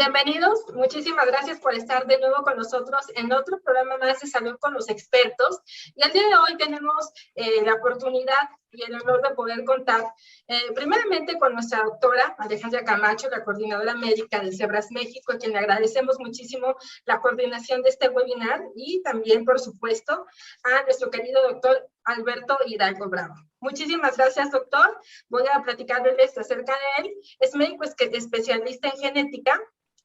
Bienvenidos, muchísimas gracias por estar de nuevo con nosotros en otro programa más de salud con los expertos. Y el día de hoy tenemos la oportunidad y el honor de poder contar primeramente con nuestra doctora Alejandra Camacho, la coordinadora médica de Cebras México, a quien le agradecemos muchísimo la coordinación de este webinar, y también, por supuesto, a nuestro querido doctor Alberto Hidalgo Bravo. Muchísimas gracias, doctor. Voy a platicarles acerca de él. Es médico especialista en genética,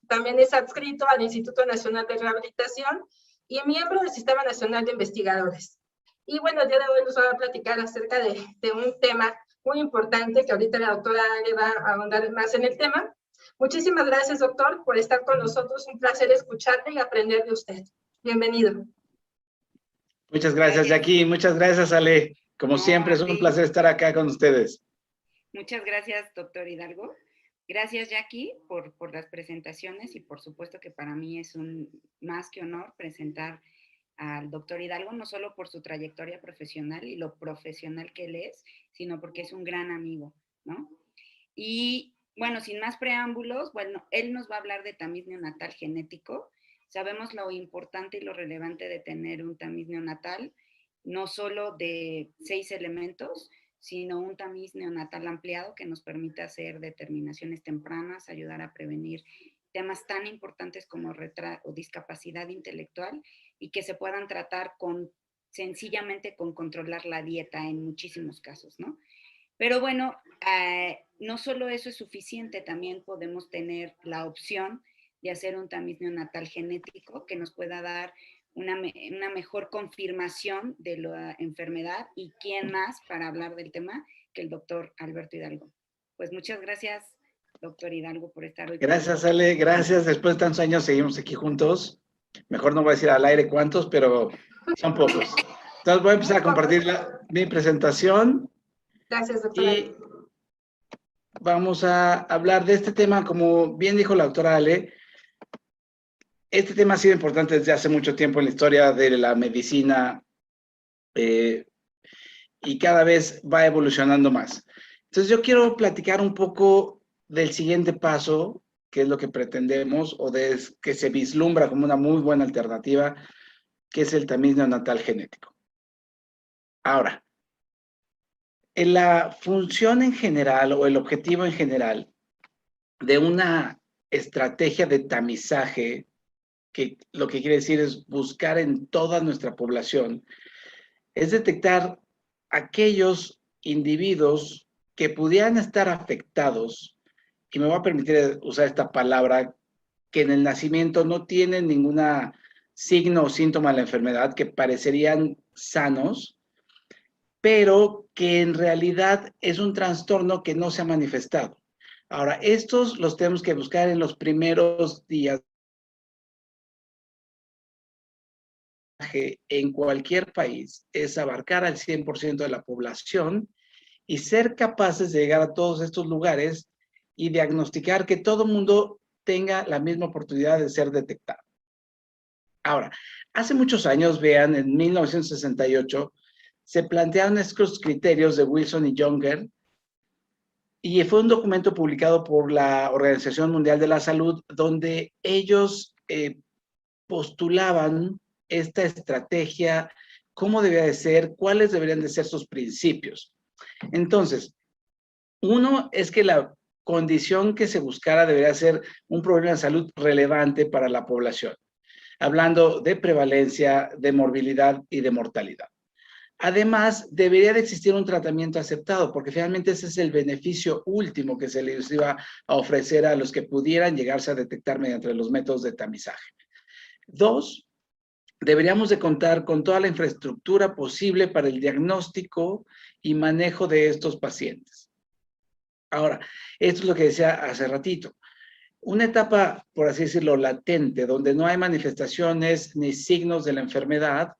también es adscrito al Instituto Nacional de Rehabilitación y miembro del Sistema Nacional de Investigadores. Y bueno, el día de hoy nos va a platicar acerca de un tema muy importante que ahorita la doctora le va a ahondar más en el tema. Muchísimas gracias, doctor, por estar con nosotros. Un placer escucharle y aprender de usted. Bienvenido. Muchas gracias, Jackie. Muchas gracias, Ale. Como siempre, es un placer estar acá con ustedes. Muchas gracias, doctor Hidalgo. Gracias, Jackie, por las presentaciones, y por supuesto que para mí es un más que honor presentar al doctor Hidalgo, no solo por su trayectoria profesional y lo profesional que él es, sino porque es un gran amigo, ¿no? Y bueno, sin más preámbulos, bueno, él nos va a hablar de tamiz neonatal genético. Sabemos lo importante y lo relevante de tener un tamiz neonatal, no solo de 6 elementos, sino un tamiz neonatal ampliado que nos permita hacer determinaciones tempranas, ayudar a prevenir temas tan importantes como o discapacidad intelectual, y que se puedan tratar sencillamente con controlar la dieta en muchísimos casos, ¿no? Pero bueno, no solo eso es suficiente, también podemos tener la opción de hacer un tamiz neonatal genético que nos pueda dar una mejor confirmación de la enfermedad. ¿Y quién más para hablar del tema que el doctor Alberto Hidalgo? Pues muchas gracias, doctor Hidalgo, por estar hoy. Gracias, Ale, gracias. Después de tantos años seguimos aquí juntos. Mejor no voy a decir al aire cuántos, pero son pocos. Entonces voy a empezar a compartir mi presentación. Gracias, doctor. Y vamos a hablar de este tema, como bien dijo la doctora Ale. Este tema ha sido importante desde hace mucho tiempo en la historia de la medicina y cada vez va evolucionando más. Entonces yo quiero platicar un poco del siguiente paso, que es lo que pretendemos o que se vislumbra como una muy buena alternativa, que es el tamiz neonatal genético. Ahora, en la función en general o el objetivo en general de una estrategia de tamizaje, que lo que quiere decir es buscar en toda nuestra población, es detectar aquellos individuos que pudieran estar afectados, y me voy a permitir usar esta palabra, que en el nacimiento no tienen ningún signo o síntoma de la enfermedad, que parecerían sanos, pero que en realidad es un trastorno que no se ha manifestado. Ahora, estos los tenemos que buscar en los primeros días en cualquier país, es abarcar al 100% de la población y ser capaces de llegar a todos estos lugares y diagnosticar que todo el mundo tenga la misma oportunidad de ser detectado. Ahora, hace muchos años, vean, en 1968, se plantearon estos criterios de Wilson y Younger, y fue un documento publicado por la Organización Mundial de la Salud, donde ellos postulaban esta estrategia, cómo debía de ser, cuáles deberían de ser sus principios. Entonces, uno es que la condición que se buscara debería ser un problema de salud relevante para la población, hablando de prevalencia, de morbilidad y de mortalidad. Además, debería de existir un tratamiento aceptado, porque finalmente ese es el beneficio último que se les iba a ofrecer a los que pudieran llegarse a detectar mediante los métodos de tamizaje. 2, deberíamos de contar con toda la infraestructura posible para el diagnóstico y manejo de estos pacientes. Ahora, esto es lo que decía hace ratito. Una etapa, por así decirlo, latente, donde no hay manifestaciones ni signos de la enfermedad.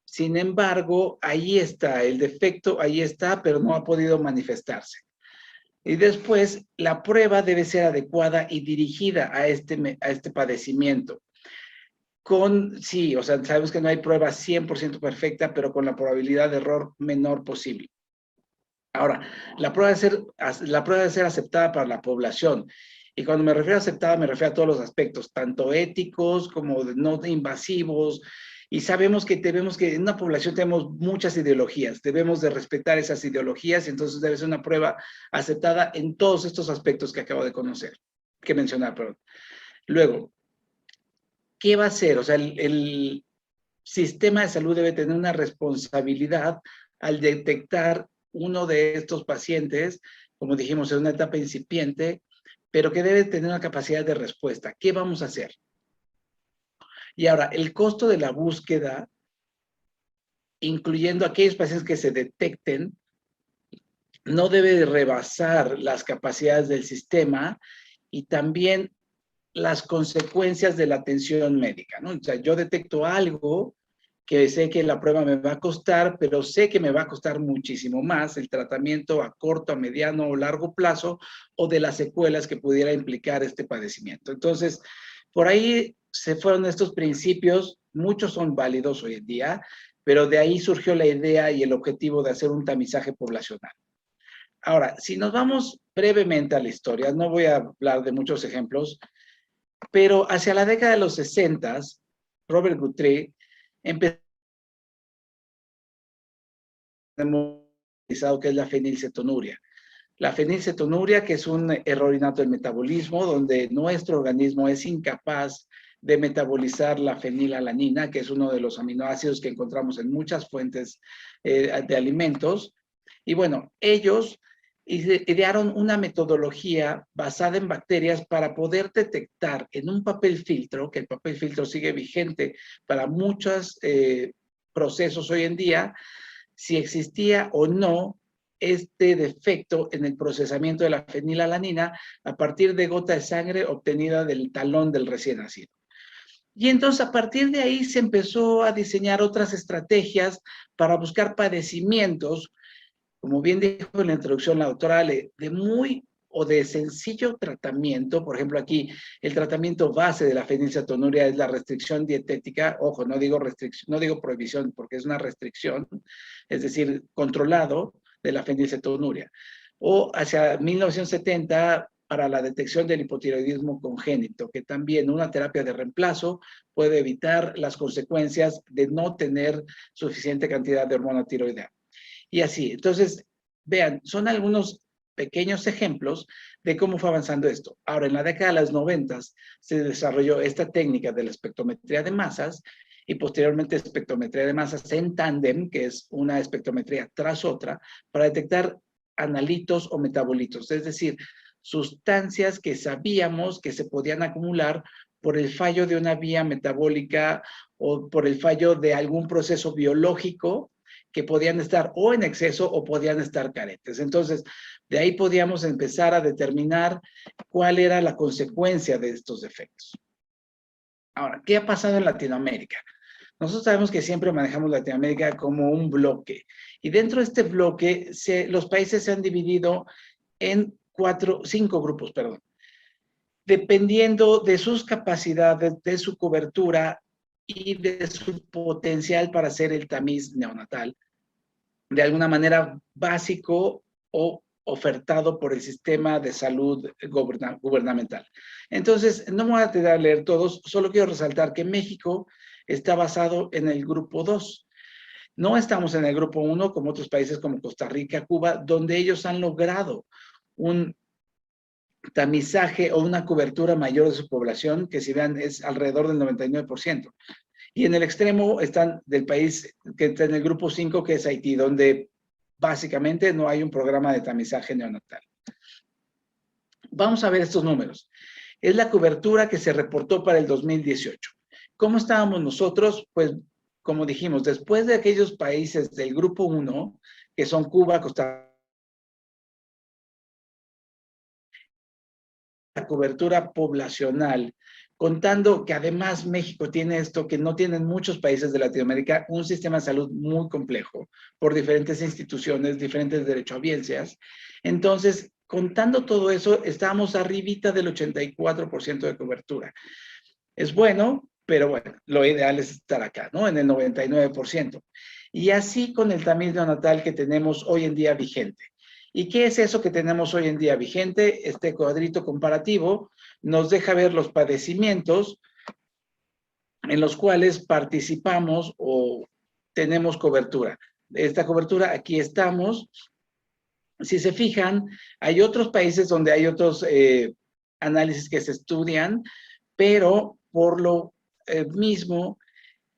Sin embargo, ahí está, el defecto ahí está, pero no ha podido manifestarse. Y después, la prueba debe ser adecuada y dirigida a este padecimiento. Sí, o sea, sabemos que no hay prueba 100% perfecta, pero con la probabilidad de error menor posible. Ahora, la prueba debe ser aceptada para la población. Y cuando me refiero a aceptada, me refiero a todos los aspectos, tanto éticos como no invasivos. Y sabemos que en una población tenemos muchas ideologías, debemos de respetar esas ideologías, y entonces debe ser una prueba aceptada en todos estos aspectos que acabo de mencionar, perdón. Luego, ¿qué va a hacer? O sea, el sistema de salud debe tener una responsabilidad al detectar uno de estos pacientes, como dijimos, en una etapa incipiente, pero que debe tener una capacidad de respuesta. ¿Qué vamos a hacer? Y ahora, el costo de la búsqueda, incluyendo aquellos pacientes que se detecten, no debe rebasar las capacidades del sistema y también las consecuencias de la atención médica, ¿no? O sea, yo detecto algo que sé que la prueba me va a costar, pero sé que me va a costar muchísimo más el tratamiento a corto, a mediano o largo plazo, o de las secuelas que pudiera implicar este padecimiento. Entonces, por ahí se fueron estos principios, muchos son válidos hoy en día, pero de ahí surgió la idea y el objetivo de hacer un tamizaje poblacional. Ahora, si nos vamos brevemente a la historia, no voy a hablar de muchos ejemplos, pero hacia la década de los 60, Robert Guthrie empezó que es la fenilcetonuria. La fenilcetonuria, que es un error innato del metabolismo, donde nuestro organismo es incapaz de metabolizar la fenilalanina, que es uno de los aminoácidos que encontramos en muchas fuentes de alimentos. Y bueno, ellos idearon una metodología basada en bacterias para poder detectar en un papel filtro, que el papel filtro sigue vigente para muchos procesos hoy en día, si existía o no este defecto en el procesamiento de la fenilalanina a partir de gota de sangre obtenida del talón del recién nacido. Y entonces a partir de ahí se empezó a diseñar otras estrategias para buscar padecimientos, como bien dijo en la introducción la doctora Ale, de sencillo tratamiento. Por ejemplo, aquí el tratamiento base de la fenilcetonuria es la restricción dietética. Ojo, no digo prohibición, porque es una restricción, es decir, controlado de la fenilcetonuria. O hacia 1970, para la detección del hipotiroidismo congénito, que también una terapia de reemplazo puede evitar las consecuencias de no tener suficiente cantidad de hormona tiroidea. Y así, entonces, vean, son algunos pequeños ejemplos de cómo fue avanzando esto. Ahora, en la década de los 90 se desarrolló esta técnica de la espectrometría de masas y posteriormente espectrometría de masas en tándem, que es una espectrometría tras otra, para detectar analitos o metabolitos, es decir, sustancias que sabíamos que se podían acumular por el fallo de una vía metabólica o por el fallo de algún proceso biológico que podían estar o en exceso o podían estar carentes. Entonces, de ahí podíamos empezar a determinar cuál era la consecuencia de estos defectos. Ahora, ¿qué ha pasado en Latinoamérica? Nosotros sabemos que siempre manejamos Latinoamérica como un bloque. Y dentro de este bloque, los países se han dividido en 5 grupos, perdón. Dependiendo de sus capacidades, de su cobertura y de su potencial para hacer el tamiz neonatal, de alguna manera básico o ofertado por el sistema de salud gubernamental. Entonces, no me voy a leer todos, solo quiero resaltar que México está basado en el grupo 2. No estamos en el grupo 1 como otros países como Costa Rica, Cuba, donde ellos han logrado un tamizaje o una cobertura mayor de su población, que si vean es alrededor del 99%. Y en el extremo están del país que está en el grupo 5, que es Haití, donde básicamente no hay un programa de tamizaje neonatal. Vamos a ver estos números. Es la cobertura que se reportó para el 2018. ¿Cómo estábamos nosotros? Pues, como dijimos, después de aquellos países del grupo 1, que son Cuba, Costa Rica, la cobertura poblacional, contando que además México tiene esto que no tienen muchos países de Latinoamérica, un sistema de salud muy complejo por diferentes instituciones, diferentes derechohabiencias. Entonces, contando todo eso, estamos arribita del 84% de cobertura. Es bueno, pero bueno, lo ideal es estar acá, ¿no? En el 99%. Y así con el tamiz neonatal que tenemos hoy en día vigente. ¿Y qué es eso que tenemos hoy en día vigente? Este cuadrito comparativo nos deja ver los padecimientos en los cuales participamos o tenemos cobertura. Esta cobertura, aquí estamos. Si se fijan, hay otros países donde hay otros análisis que se estudian, pero por lo mismo,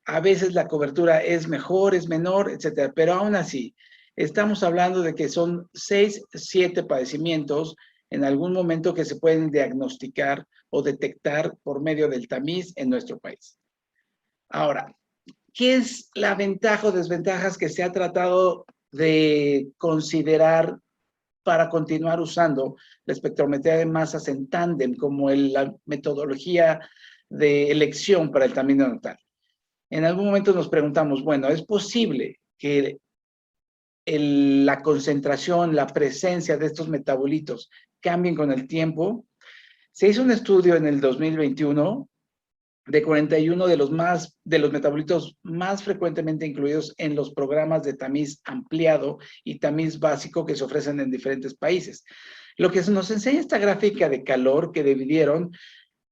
a veces la cobertura es mejor, es menor, etcétera. Pero aún así, estamos hablando de que son 6, 7 padecimientos en algún momento que se pueden diagnosticar o detectar por medio del tamiz en nuestro país. Ahora, ¿qué es la ventaja o desventajas que se ha tratado de considerar para continuar usando la espectrometría de masas en tándem como la metodología de elección para el tamiz neonatal? En algún momento nos preguntamos, bueno, ¿es posible que la concentración, la presencia de estos metabolitos cambien con el tiempo? Se hizo un estudio en el 2021 de 41 de los metabolitos más frecuentemente incluidos en los programas de tamiz ampliado y tamiz básico que se ofrecen en diferentes países. Lo que nos enseña esta gráfica de calor que dividieron,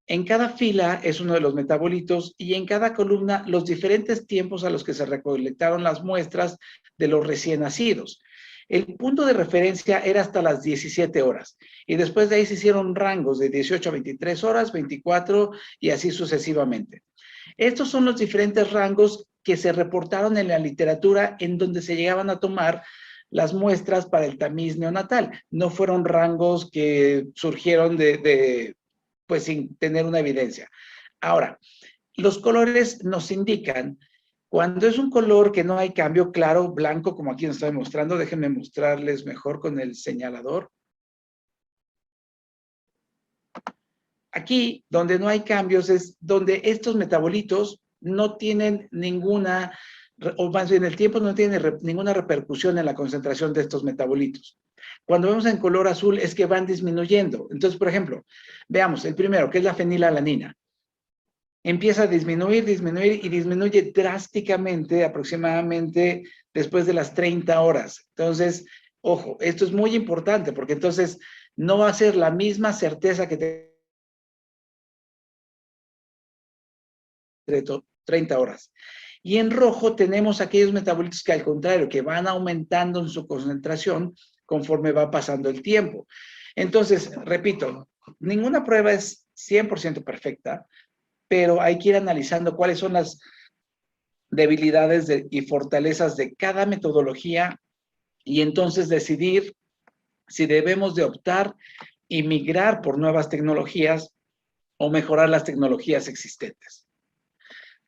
en cada fila es uno de los metabolitos y en cada columna los diferentes tiempos a los que se recolectaron las muestras de los recién nacidos. El punto de referencia era hasta las 17 horas y después de ahí se hicieron rangos de 18 a 23 horas, 24 y así sucesivamente. Estos son los diferentes rangos que se reportaron en la literatura en donde se llegaban a tomar las muestras para el tamiz neonatal. No fueron rangos que surgieron pues sin tener una evidencia. Ahora, los colores nos indican, cuando es un color que no hay cambio, claro, blanco, como aquí nos estoy mostrando, déjenme mostrarles mejor con el señalador. Aquí, donde no hay cambios, es donde estos metabolitos no tienen ninguna, o más bien el tiempo no tiene ninguna repercusión en la concentración de estos metabolitos. Cuando vemos en color azul es que van disminuyendo. Entonces, por ejemplo, veamos el primero, que es la fenilalanina. Empieza a disminuir y disminuye drásticamente, aproximadamente después de las 30 horas. Entonces, ojo, esto es muy importante porque entonces no va a ser la misma certeza que 30 horas. Y en rojo tenemos aquellos metabolitos que al contrario, que van aumentando en su concentración conforme va pasando el tiempo. Entonces, repito, ninguna prueba es 100% perfecta, pero hay que ir analizando cuáles son las debilidades y fortalezas de cada metodología y entonces decidir si debemos de optar y migrar por nuevas tecnologías o mejorar las tecnologías existentes.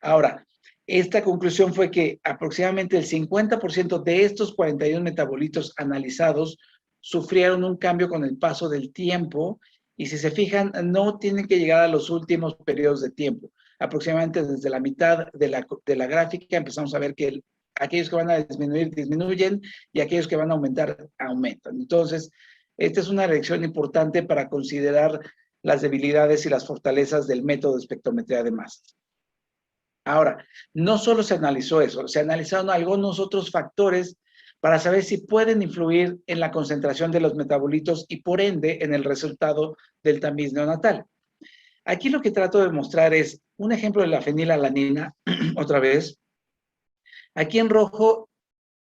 Ahora, esta conclusión fue que aproximadamente el 50% de estos 41 metabolitos analizados sufrieron un cambio con el paso del tiempo y si se fijan, no tienen que llegar a los últimos periodos de tiempo. Aproximadamente desde la mitad de la gráfica empezamos a ver que aquellos que van a disminuir, disminuyen y aquellos que van a aumentar, aumentan. Entonces, esta es una lección importante para considerar las debilidades y las fortalezas del método de espectrometría de masas. Ahora, no solo se analizó eso, se analizaron algunos otros factores para saber si pueden influir en la concentración de los metabolitos y por ende en el resultado del tamiz neonatal. Aquí lo que trato de mostrar es un ejemplo de la fenilalanina, otra vez. Aquí en rojo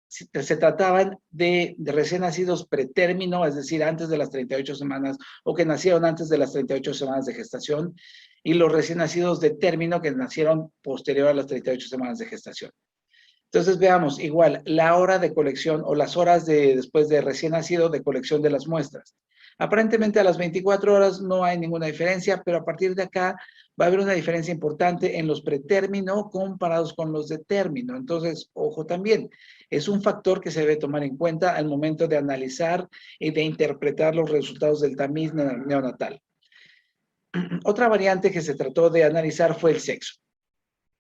se trataban de recién nacidos pretérmino, es decir, antes de las 38 semanas o que nacieron antes de las 38 semanas de gestación, y los recién nacidos de término que nacieron posterior a las 38 semanas de gestación. Entonces veamos, igual, la hora de colección o las horas después de recién nacido de colección de las muestras. Aparentemente a las 24 horas no hay ninguna diferencia, pero a partir de acá va a haber una diferencia importante en los pretérmino comparados con los de término. Entonces, ojo también, es un factor que se debe tomar en cuenta al momento de analizar y de interpretar los resultados del tamiz neonatal. Otra variante que se trató de analizar fue el sexo.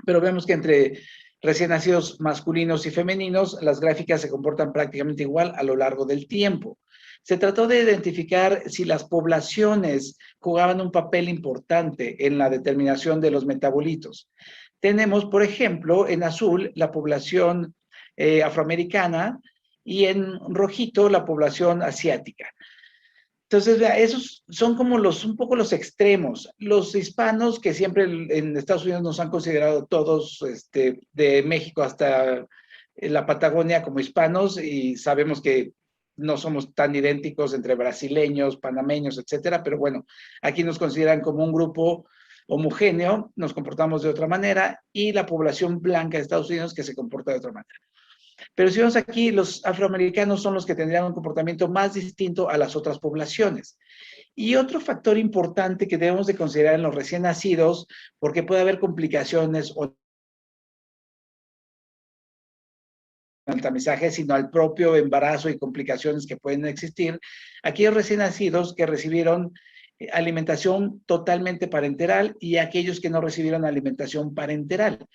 Pero vemos que entre recién nacidos masculinos y femeninos, las gráficas se comportan prácticamente igual a lo largo del tiempo. Se trató de identificar si las poblaciones jugaban un papel importante en la determinación de los metabolitos. Tenemos, por ejemplo, en azul, la población afroamericana y en rojito la población asiática. Entonces, esos son como un poco los extremos. Los hispanos, que siempre en Estados Unidos nos han considerado todos, de México hasta la Patagonia, como hispanos, y sabemos que no somos tan idénticos entre brasileños, panameños, etcétera, pero bueno, aquí nos consideran como un grupo homogéneo, nos comportamos de otra manera, y la población blanca de Estados Unidos que se comporta de otra manera. Pero si vemos aquí, los afroamericanos son los que tendrían un comportamiento más distinto a las otras poblaciones. Y otro factor importante que debemos de considerar en los recién nacidos, porque puede haber complicaciones o al tamizaje, sino al propio embarazo y complicaciones que pueden existir, aquellos recién nacidos que recibieron alimentación totalmente parenteral y aquellos que no recibieron alimentación parenteral.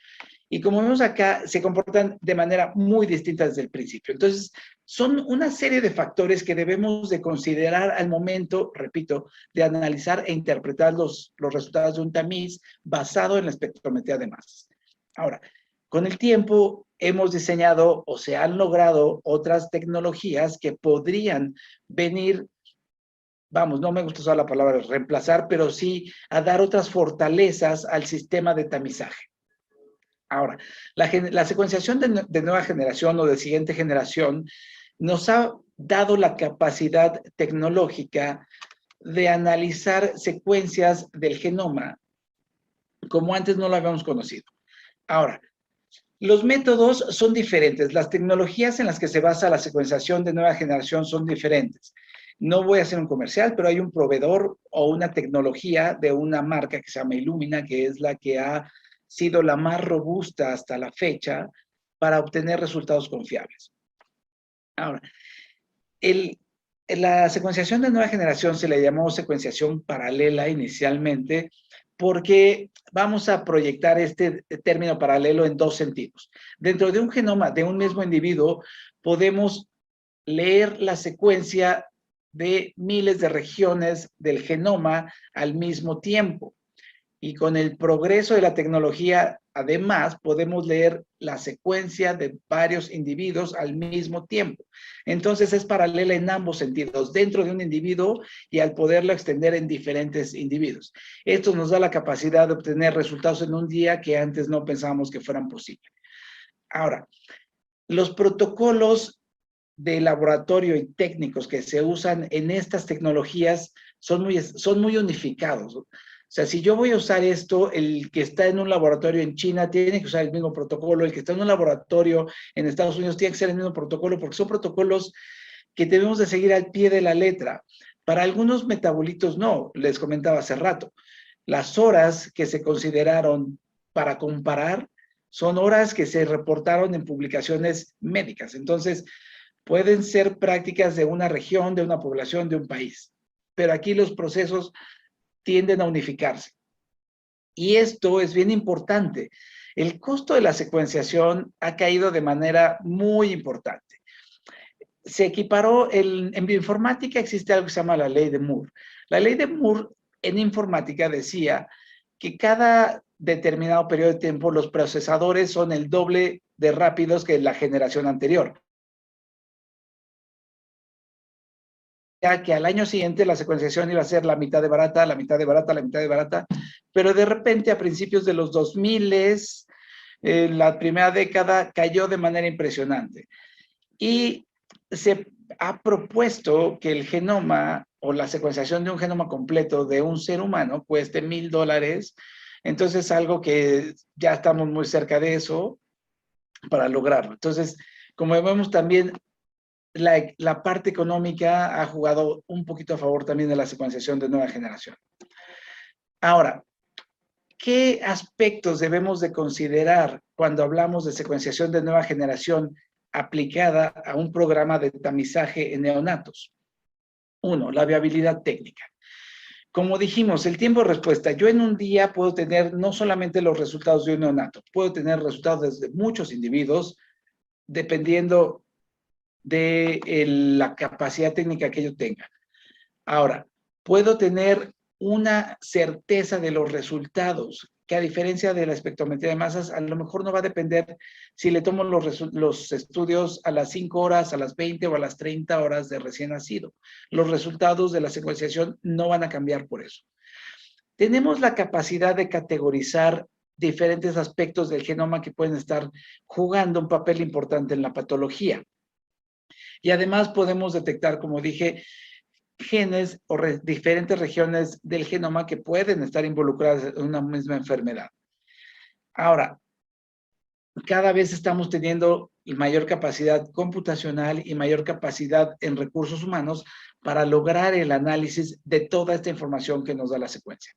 Y como vemos acá, se comportan de manera muy distinta desde el principio. Entonces, son una serie de factores que debemos de considerar al momento, repito, de analizar e interpretar los resultados de un tamiz basado en la espectrometría de masas. Ahora, con el tiempo hemos diseñado o se han logrado otras tecnologías que podrían venir, vamos, no me gusta usar la palabra reemplazar, pero sí a dar otras fortalezas al sistema de tamizaje. Ahora, la secuenciación de nueva generación o de siguiente generación nos ha dado la capacidad tecnológica de analizar secuencias del genoma como antes no lo habíamos conocido. Ahora, los métodos son diferentes. Las tecnologías en las que se basa la secuenciación de nueva generación son diferentes. No voy a hacer un comercial, pero hay un proveedor o una tecnología de una marca que se llama Illumina, que es la que ha sido la más robusta hasta la fecha para obtener resultados confiables. Ahora, la secuenciación de nueva generación se le llamó secuenciación paralela inicialmente porque vamos a proyectar este término paralelo en dos sentidos. Dentro de un genoma de un mismo individuo podemos leer la secuencia de miles de regiones del genoma al mismo tiempo. Y con el progreso de la tecnología, además, podemos leer la secuencia de varios individuos al mismo tiempo. Entonces, es paralela en ambos sentidos, dentro de un individuo y al poderlo extender en diferentes individuos. Esto nos da la capacidad de obtener resultados en un día que antes no pensábamos que fueran posibles. Ahora, los protocolos de laboratorio y técnicos que se usan en estas tecnologías son muy unificados. O sea, si yo voy a usar esto, el que está en un laboratorio en China tiene que usar el mismo protocolo, el que está en un laboratorio en Estados Unidos tiene que ser el mismo protocolo, porque son protocolos que debemos de seguir al pie de la letra. Para algunos metabolitos no, les comentaba hace rato. Las horas que se consideraron para comparar son horas que se reportaron en publicaciones médicas. Entonces, pueden ser prácticas de una región, de una población, de un país. Pero aquí los procesos tienden a unificarse. Y esto es bien importante. El costo de la secuenciación ha caído de manera muy importante. Se equiparó, en bioinformática existe algo que se llama la ley de Moore. La ley de Moore en informática decía que cada determinado periodo de tiempo los procesadores son el doble de rápidos que la generación anterior. Que al año siguiente la secuenciación iba a ser la mitad de barata, la mitad de barata, la mitad de barata, pero de repente a principios de los 2000, la primera década cayó de manera impresionante. Y se ha propuesto que el genoma o la secuenciación de un genoma completo de un ser humano cueste $1,000. Entonces, algo que ya estamos muy cerca de eso para lograrlo. Entonces, como vemos también, la parte económica ha jugado un poquito a favor también de la secuenciación de nueva generación. Ahora, ¿qué aspectos debemos de considerar cuando hablamos de secuenciación de nueva generación aplicada a un programa de tamizaje en neonatos? Uno, la viabilidad técnica. Como dijimos, el tiempo de respuesta. Yo en un día puedo tener no solamente los resultados de un neonato, puedo tener resultados de muchos individuos, dependiendo de la capacidad técnica que yo tenga. Ahora, puedo tener una certeza de los resultados que a diferencia de la espectrometría de masas, a lo mejor no va a depender si le tomo los estudios a las 5 horas, a las 20 o a las 30 horas de recién nacido. Los resultados de la secuenciación no van a cambiar por eso. Tenemos la capacidad de categorizar diferentes aspectos del genoma que pueden estar jugando un papel importante en la patología. Y además podemos detectar, como dije, genes o diferentes regiones del genoma que pueden estar involucradas en una misma enfermedad. Ahora, cada vez estamos teniendo mayor capacidad computacional y mayor capacidad en recursos humanos para lograr el análisis de toda esta información que nos da la secuencia.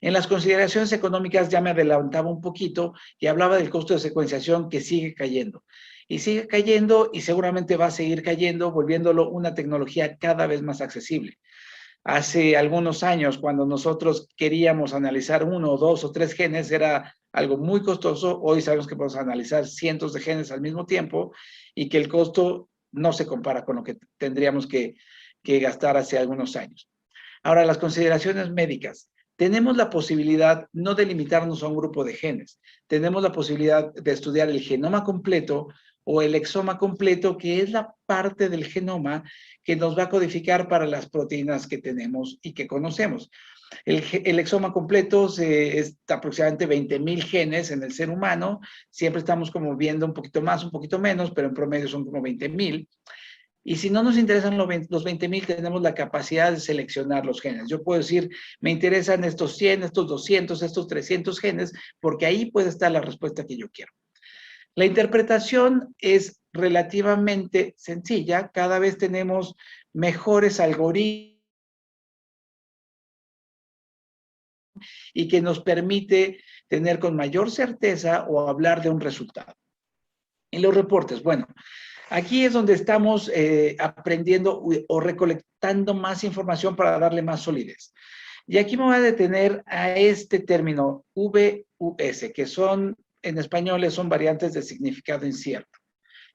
En las consideraciones económicas ya me adelantaba un poquito y hablaba del costo de secuenciación que sigue cayendo. Y sigue cayendo y seguramente va a seguir cayendo, volviéndolo una tecnología cada vez más accesible. Hace algunos años, cuando nosotros queríamos analizar 1, 2 o 3 genes, era algo muy costoso. Hoy sabemos que podemos analizar cientos de genes al mismo tiempo y que el costo no se compara con lo que tendríamos que gastar hace algunos años. Ahora, las consideraciones médicas. Tenemos la posibilidad no de limitarnos a un grupo de genes. Tenemos la posibilidad de estudiar el genoma completo o el exoma completo, que es la parte del genoma que nos va a codificar para las proteínas que tenemos y que conocemos. El exoma completo es aproximadamente 20,000 genes en el ser humano. Siempre estamos como viendo un poquito más, un poquito menos, pero en promedio son como 20,000. Y si no nos interesan los 20,000, tenemos la capacidad de seleccionar los genes. Yo puedo decir, me interesan estos 100, estos 200, estos 300 genes, porque ahí puede estar la respuesta que yo quiero. La interpretación es relativamente sencilla. Cada vez tenemos mejores algoritmos y que nos permite tener con mayor certeza o hablar de un resultado. Y los reportes, bueno, aquí es donde estamos aprendiendo o recolectando más información para darle más solidez. Y aquí me voy a detener a este término VUS, que son, en español, son variantes de significado incierto,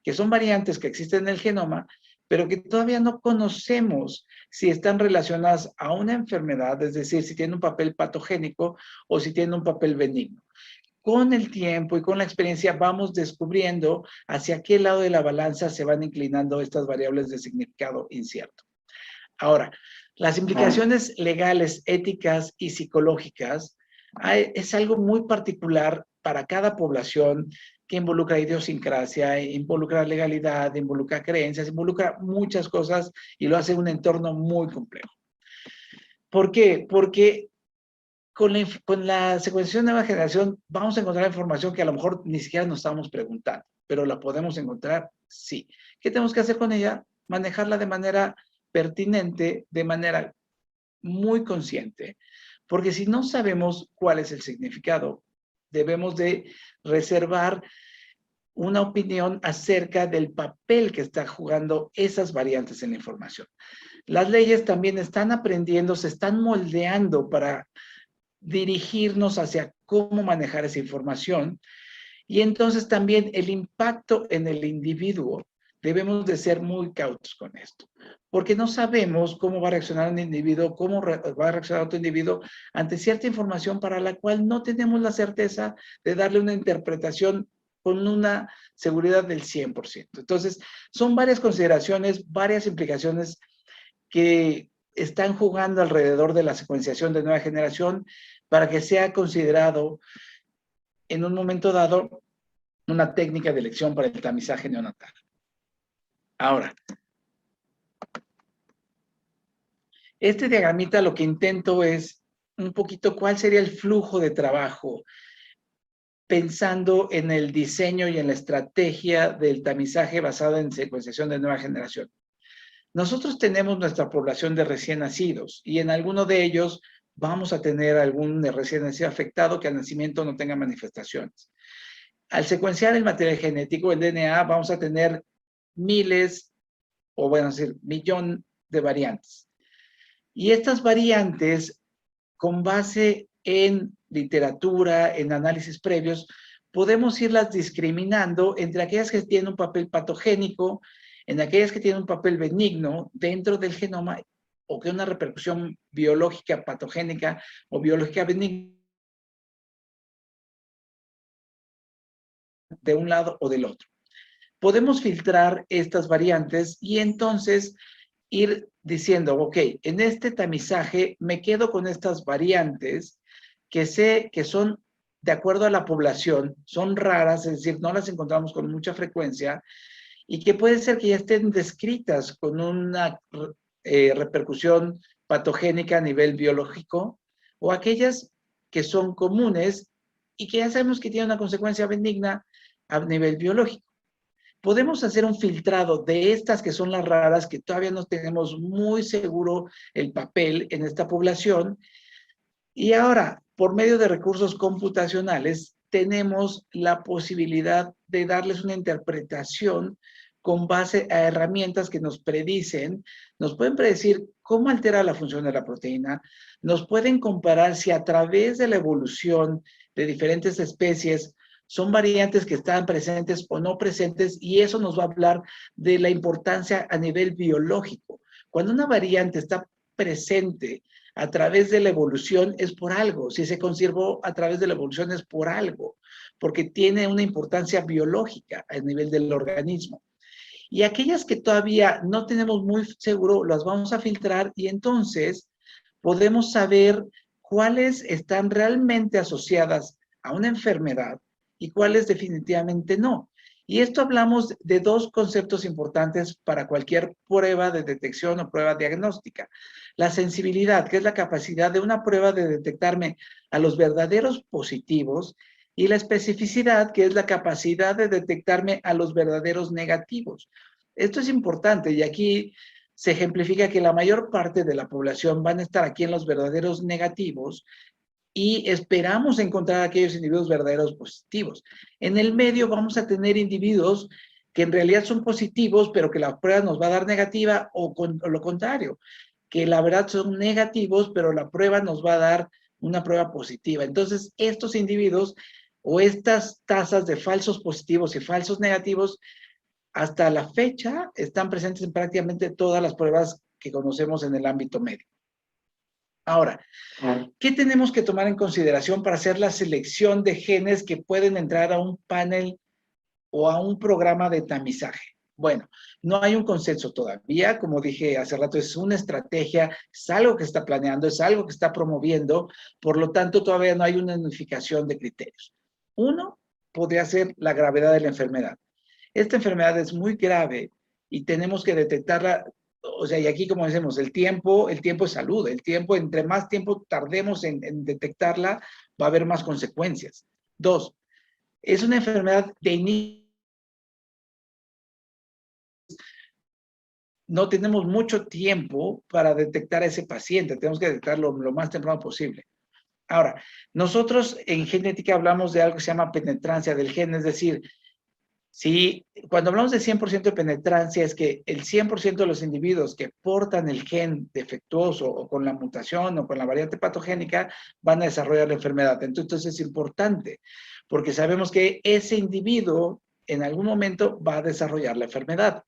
que son variantes que existen en el genoma, pero que todavía no conocemos si están relacionadas a una enfermedad, es decir, si tienen un papel patogénico o si tienen un papel benigno. Con el tiempo y con la experiencia vamos descubriendo hacia qué lado de la balanza se van inclinando estas variables de significado incierto. Ahora, las implicaciones legales, éticas y psicológicas es algo muy particular para cada población que involucra idiosincrasia, involucra legalidad, involucra creencias, involucra muchas cosas y lo hace un entorno muy complejo. ¿Por qué? Porque con la secuenciación de nueva generación vamos a encontrar información que a lo mejor ni siquiera nos estamos preguntando, pero la podemos encontrar, sí. ¿Qué tenemos que hacer con ella? Manejarla de manera pertinente, de manera muy consciente, porque si no sabemos cuál es el significado, debemos de reservar una opinión acerca del papel que están jugando esas variantes en la información. Las leyes también están aprendiendo, se están moldeando para dirigirnos hacia cómo manejar esa información. Y entonces también el impacto en el individuo, debemos de ser muy cautos con esto, porque no sabemos cómo va a reaccionar un individuo, cómo va a reaccionar otro individuo ante cierta información para la cual no tenemos la certeza de darle una interpretación con una seguridad del 100%. Entonces, son varias consideraciones, varias implicaciones que están jugando alrededor de la secuenciación de nueva generación para que sea considerado en un momento dado una técnica de elección para el tamizaje neonatal. Ahora, este diagramita lo que intento es un poquito cuál sería el flujo de trabajo pensando en el diseño y en la estrategia del tamizaje basado en secuenciación de nueva generación. Nosotros tenemos nuestra población de recién nacidos y en alguno de ellos vamos a tener algún recién nacido afectado que al nacimiento no tenga manifestaciones. Al secuenciar el material genético, el DNA, vamos a tener miles, o bueno, decir, millón de variantes. Y estas variantes, con base en literatura, en análisis previos, podemos irlas discriminando entre aquellas que tienen un papel patogénico, en aquellas que tienen un papel benigno dentro del genoma, o que una repercusión biológica patogénica o biológica benigna de un lado o del otro. Podemos filtrar estas variantes y entonces ir diciendo, ok, en este tamizaje me quedo con estas variantes que sé que son de acuerdo a la población, son raras, es decir, no las encontramos con mucha frecuencia y que puede ser que ya estén descritas con una repercusión patogénica a nivel biológico, o aquellas que son comunes y que ya sabemos que tienen una consecuencia benigna a nivel biológico. Podemos hacer un filtrado de estas que son las raras, que todavía no tenemos muy seguro el papel en esta población, y ahora, por medio de recursos computacionales, tenemos la posibilidad de darles una interpretación con base a herramientas que nos predicen, nos pueden predecir cómo altera la función de la proteína, nos pueden comparar si a través de la evolución de diferentes especies son variantes que están presentes o no presentes, y eso nos va a hablar de la importancia a nivel biológico. Cuando una variante está presente a través de la evolución es por algo, si se conservó a través de la evolución es por algo, porque tiene una importancia biológica a nivel del organismo. Y aquellas que todavía no tenemos muy seguro, las vamos a filtrar y entonces podemos saber cuáles están realmente asociadas a una enfermedad y cuáles definitivamente no. Y esto hablamos de dos conceptos importantes para cualquier prueba de detección o prueba diagnóstica. La sensibilidad, que es la capacidad de una prueba de detectarme a los verdaderos positivos, y la especificidad, que es la capacidad de detectarme a los verdaderos negativos. Esto es importante y aquí se ejemplifica que la mayor parte de la población van a estar aquí en los verdaderos negativos y esperamos encontrar aquellos individuos verdaderos positivos. En el medio vamos a tener individuos que en realidad son positivos, pero que la prueba nos va a dar negativa, o lo contrario, que la verdad son negativos, pero la prueba nos va a dar una prueba positiva. Entonces, estos individuos o estas tasas de falsos positivos y falsos negativos, hasta la fecha están presentes en prácticamente todas las pruebas que conocemos en el ámbito médico. Ahora, ¿qué tenemos que tomar en consideración para hacer la selección de genes que pueden entrar a un panel o a un programa de tamizaje? Bueno, no hay un consenso todavía, como dije hace rato, es una estrategia, es algo que está planeando, es algo que está promoviendo, por lo tanto todavía no hay una unificación de criterios. Uno podría ser la gravedad de la enfermedad. Esta enfermedad es muy grave y tenemos que detectarla, o sea, y aquí como decimos, el tiempo es salud, el tiempo, entre más tiempo tardemos en detectarla, va a haber más consecuencias. Dos, es una enfermedad de inicio. No tenemos mucho tiempo para detectar a ese paciente, tenemos que detectarlo lo más temprano posible. Ahora, nosotros en genética hablamos de algo que se llama penetrancia del gen, es decir, si cuando hablamos de 100% de penetrancia es que el 100% de los individuos que portan el gen defectuoso o con la mutación o con la variante patogénica van a desarrollar la enfermedad. Entonces es importante porque sabemos que ese individuo en algún momento va a desarrollar la enfermedad.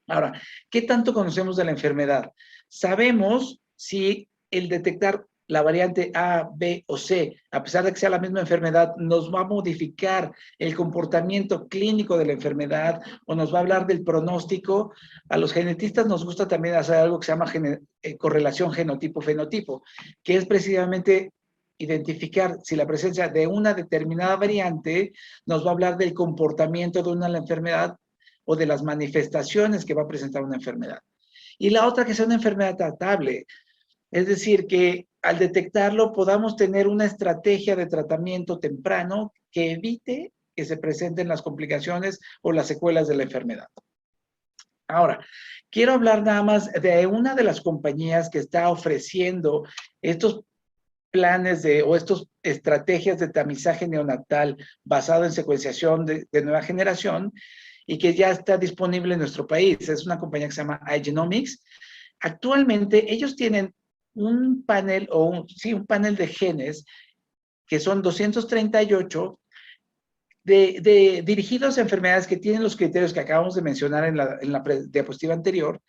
Ahora, ¿qué tanto conocemos de la enfermedad? Sabemos si el detectar la variante A, B o C, a pesar de que sea la misma enfermedad, nos va a modificar el comportamiento clínico de la enfermedad o nos va a hablar del pronóstico. A los genetistas nos gusta también hacer algo que se llama correlación genotipo-fenotipo, que es precisamente identificar si la presencia de una determinada variante nos va a hablar del comportamiento de una enfermedad o de las manifestaciones que va a presentar una enfermedad. Y la otra, que sea una enfermedad tratable, es decir, que al detectarlo podamos tener una estrategia de tratamiento temprano que evite que se presenten las complicaciones o las secuelas de la enfermedad. Ahora, quiero hablar nada más de una de las compañías que está ofreciendo estos planes o estas estrategias de tamizaje neonatal basado en secuenciación de nueva generación, y que ya está disponible en nuestro país. Es una compañía que se llama iGenomics. Actualmente ellos tienen un panel, un panel de genes que son 238 dirigidos a enfermedades que tienen los criterios que acabamos de mencionar en la diapositiva anterior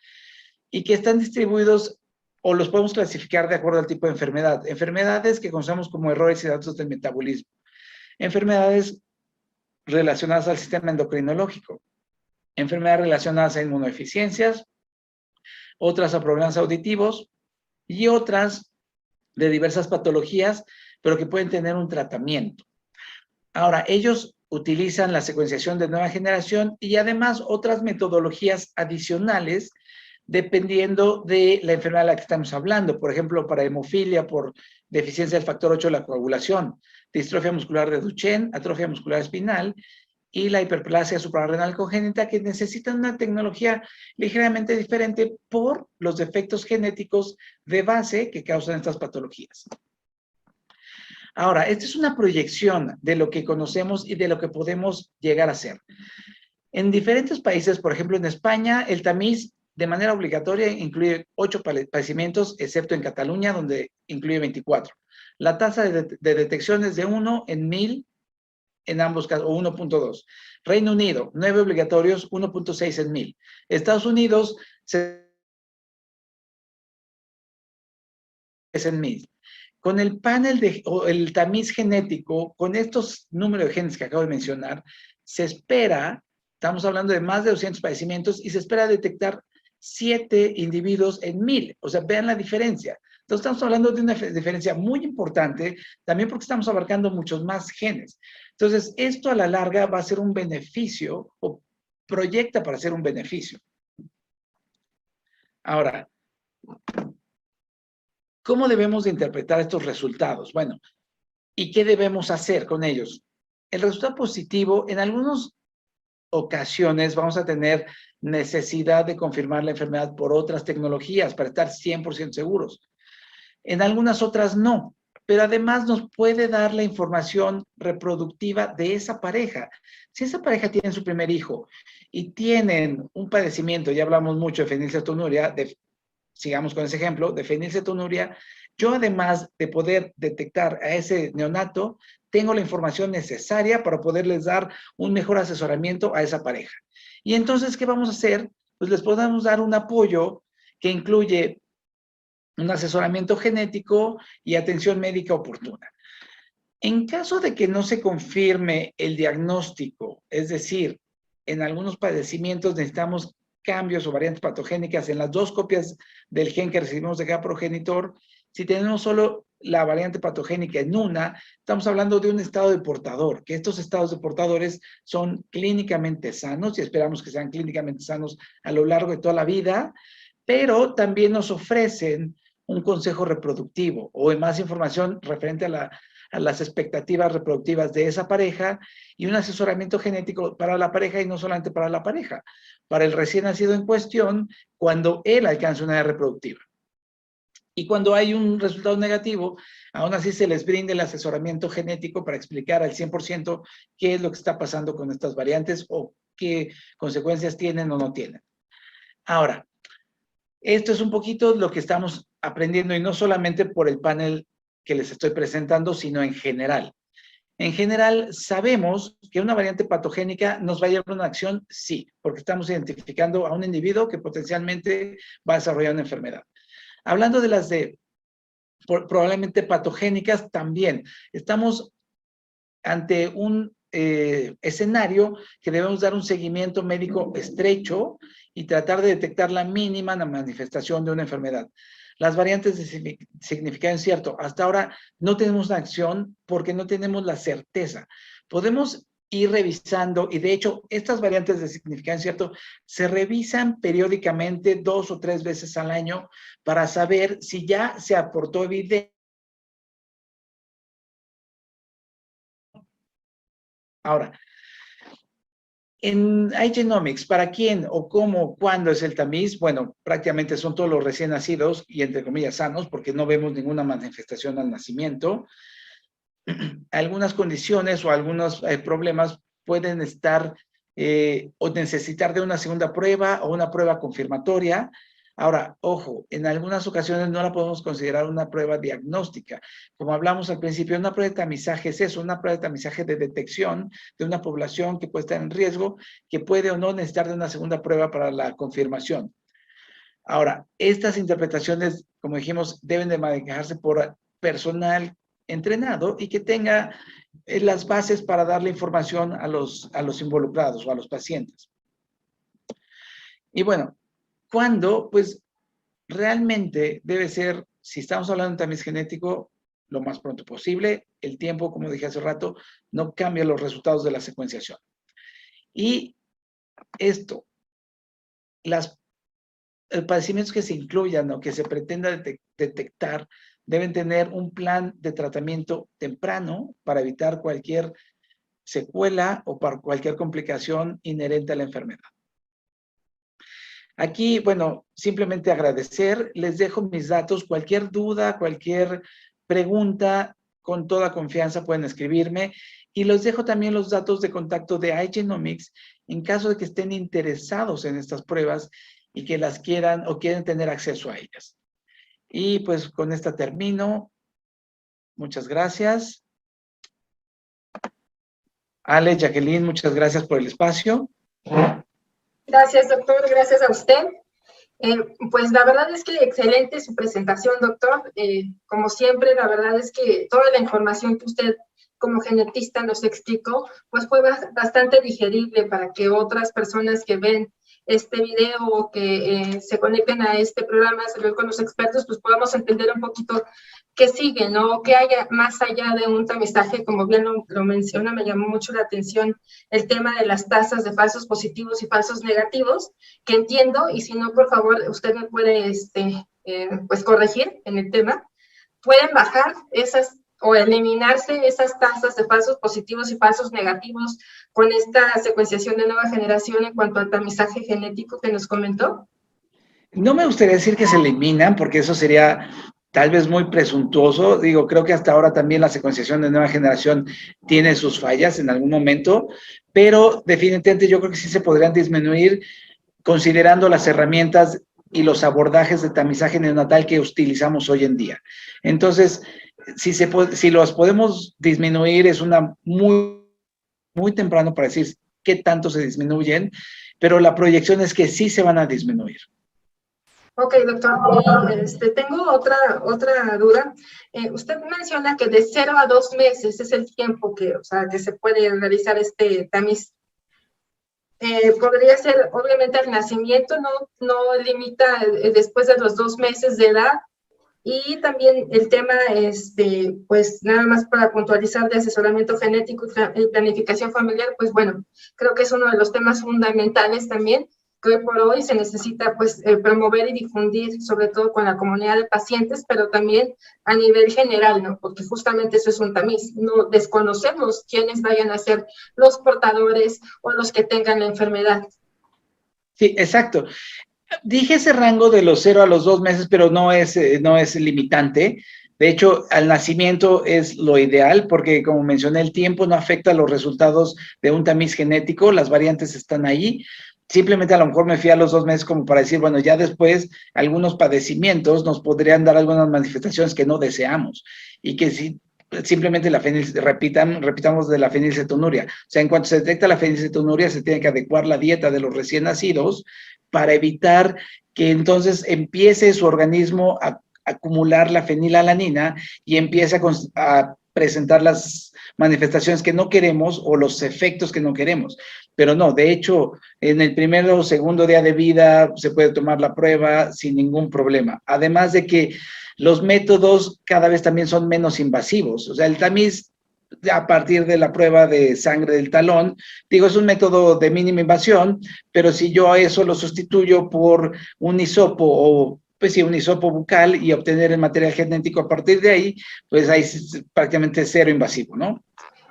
y que están distribuidos o los podemos clasificar de acuerdo al tipo de enfermedad. Enfermedades que conocemos como errores y datos del metabolismo. Enfermedades relacionadas al sistema endocrinológico, enfermedades relacionadas a inmunodeficiencias, otras a problemas auditivos y otras de diversas patologías, pero que pueden tener un tratamiento. Ahora, ellos utilizan la secuenciación de nueva generación y además otras metodologías adicionales dependiendo de la enfermedad de la que estamos hablando. Por ejemplo, para hemofilia por deficiencia del factor 8 de la coagulación, distrofia muscular de Duchenne, atrofia muscular espinal y la hiperplasia suprarrenal congénita, que necesitan una tecnología ligeramente diferente por los defectos genéticos de base que causan estas patologías. Ahora, esta es una proyección de lo que conocemos y de lo que podemos llegar a hacer. En diferentes países, por ejemplo, en España, el tamiz de manera obligatoria incluye 8 padecimientos, excepto en Cataluña, donde incluye 24. La tasa de detección es de 1 en 1000 en ambos casos, o 1.2. Reino Unido, 9 obligatorios, 1.6 en 1000. Estados Unidos, es en 1000. Con el panel o el tamiz genético, con estos números de genes que acabo de mencionar, se espera, estamos hablando de más de 200 padecimientos, y se espera detectar 7 individuos en 1000. O sea, vean la diferencia. Entonces, estamos hablando de una diferencia muy importante, también porque estamos abarcando muchos más genes. Entonces, esto a la larga va a ser un beneficio, o proyecta para ser un beneficio. Ahora, ¿cómo debemos de interpretar estos resultados? Bueno, ¿y qué debemos hacer con ellos? El resultado positivo, en algunas ocasiones vamos a tener necesidad de confirmar la enfermedad por otras tecnologías para estar 100% seguros. En algunas otras no, pero además nos puede dar la información reproductiva de esa pareja. Si esa pareja tiene su primer hijo y tienen un padecimiento, ya hablamos mucho de fenilcetonuria, sigamos con ese ejemplo, de fenilcetonuria, yo además de poder detectar a ese neonato, tengo la información necesaria para poderles dar un mejor asesoramiento a esa pareja. Y entonces, ¿qué vamos a hacer? Pues les podemos dar un apoyo que incluye un asesoramiento genético y atención médica oportuna. En caso de que no se confirme el diagnóstico, es decir, en algunos padecimientos necesitamos cambios o variantes patogénicas en las 2 copias del gen que recibimos de cada progenitor, si tenemos solo la variante patogénica en una, estamos hablando de un estado de portador, que estos estados de portadores son clínicamente sanos y esperamos que sean clínicamente sanos a lo largo de toda la vida, pero también nos ofrecen un consejo reproductivo o más información referente a las expectativas reproductivas de esa pareja y un asesoramiento genético para la pareja y no solamente para la pareja, para el recién nacido en cuestión cuando él alcanza una edad reproductiva. Y cuando hay un resultado negativo, aún así se les brinda el asesoramiento genético para explicar al 100% qué es lo que está pasando con estas variantes o qué consecuencias tienen o no tienen. Ahora, esto es un poquito lo que estamos aprendiendo y no solamente por el panel que les estoy presentando, sino en general. En general, sabemos que una variante patogénica nos va a llevar a una acción, sí, porque estamos identificando a un individuo que potencialmente va a desarrollar una enfermedad. Hablando de las probablemente patogénicas, también estamos ante un escenario que debemos dar un seguimiento médico estrecho y tratar de detectar la mínima manifestación de una enfermedad. Las variantes de significado incierto, hasta ahora no tenemos una acción porque no tenemos la certeza. Podemos ir revisando, y de hecho, estas variantes de significado incierto se revisan periódicamente 2 o 3 veces al año para saber si ya se aportó evidencia. Ahora, en iGenomics, ¿para quién o cómo, cuándo es el tamiz? Bueno, prácticamente son todos los recién nacidos y entre comillas sanos, porque no vemos ninguna manifestación al nacimiento. Algunas condiciones o algunos problemas pueden estar o necesitar de una segunda prueba o una prueba confirmatoria. Ahora, ojo, en algunas ocasiones no la podemos considerar una prueba diagnóstica. Como hablamos al principio, una prueba de tamizaje es eso, una prueba de tamizaje de detección de una población que puede estar en riesgo, que puede o no necesitar de una segunda prueba para la confirmación. Ahora, estas interpretaciones, como dijimos, deben de manejarse por personal entrenado y que tenga las bases para darle información a los involucrados o a los pacientes. Y bueno, ¿cuándo? Pues realmente debe ser, si estamos hablando de tamiz genético, lo más pronto posible. El tiempo, como dije hace rato, no cambia los resultados de la secuenciación. Y esto, los padecimientos que se incluyan o que se pretenda detectar deben tener un plan de tratamiento temprano para evitar cualquier secuela o para cualquier complicación inherente a la enfermedad. Aquí, bueno, simplemente agradecer, les dejo mis datos, cualquier duda, cualquier pregunta, con toda confianza pueden escribirme, y les dejo también los datos de contacto de iGenomics en caso de que estén interesados en estas pruebas y que las quieran o quieren tener acceso a ellas. Y pues con esta termino. Muchas gracias. Ale, Jacqueline, muchas gracias por el espacio. Gracias, doctor. Gracias a usted. Pues la verdad es que excelente su presentación, doctor. Como siempre, la verdad es que toda la información que usted como genetista nos explicó, pues fue bastante digerible para que otras personas que ven este video o que se conecten a este programa Salud con los Expertos, pues podamos entender un poquito qué sigue, ¿no? ¿Qué hay más allá de un tamizaje? Como bien lo menciona, me llamó mucho la atención el tema de las tasas de falsos positivos y falsos negativos, que entiendo, y si no, por favor, usted me puede pues corregir en el tema. ¿Pueden bajar esas o eliminarse esas tasas de falsos positivos y falsos negativos con esta secuenciación de nueva generación en cuanto al tamizaje genético que nos comentó? No me gustaría decir que se eliminan, porque eso sería tal vez muy presuntuoso. Digo, creo que hasta ahora también la secuenciación de nueva generación tiene sus fallas en algún momento, pero definitivamente yo creo que sí se podrían disminuir considerando las herramientas y los abordajes de tamizaje neonatal que utilizamos hoy en día. Entonces, si los podemos disminuir, es una muy temprano para decir qué tanto se disminuyen, pero la proyección es que sí se van a disminuir. Ok, doctor. Tengo otra duda. Usted menciona que de 0 a 2 meses es el tiempo que se puede realizar este tamiz. Podría ser, obviamente, al nacimiento, no limita después de los 2 meses de edad. Y también el tema, pues nada más para puntualizar, de asesoramiento genético y planificación familiar, pues bueno, creo que es uno de los temas fundamentales también, que hoy por hoy se necesita pues promover y difundir, sobre todo con la comunidad de pacientes, pero también a nivel general, ¿no? Porque justamente eso es un tamiz, no desconocemos quiénes vayan a ser los portadores o los que tengan la enfermedad. Sí, exacto. Dije ese rango de los 0 a los 2 meses, pero no es limitante. De hecho, al nacimiento es lo ideal porque, como mencioné, el tiempo no afecta los resultados de un tamiz genético, las variantes están ahí. Simplemente a lo mejor me fui a los 2 meses como para decir, bueno, ya después algunos padecimientos nos podrían dar algunas manifestaciones que no deseamos y que si simplemente repitamos de la fenilcetonuria. O sea, en cuanto se detecta la fenilcetonuria, se tiene que adecuar la dieta de los recién nacidos para evitar que entonces empiece su organismo a acumular la fenilalanina y empiece a presentar las manifestaciones que no queremos o los efectos que no queremos. Pero no, de hecho, en el primer o segundo día de vida se puede tomar la prueba sin ningún problema. Además de que los métodos cada vez también son menos invasivos. O sea, el tamiz a partir de la prueba de sangre del talón, digo, es un método de mínima invasión, pero si yo a eso lo sustituyo por un hisopo o pues sí, un hisopo bucal y obtener el material genético a partir de ahí, pues ahí es prácticamente cero invasivo, ¿no?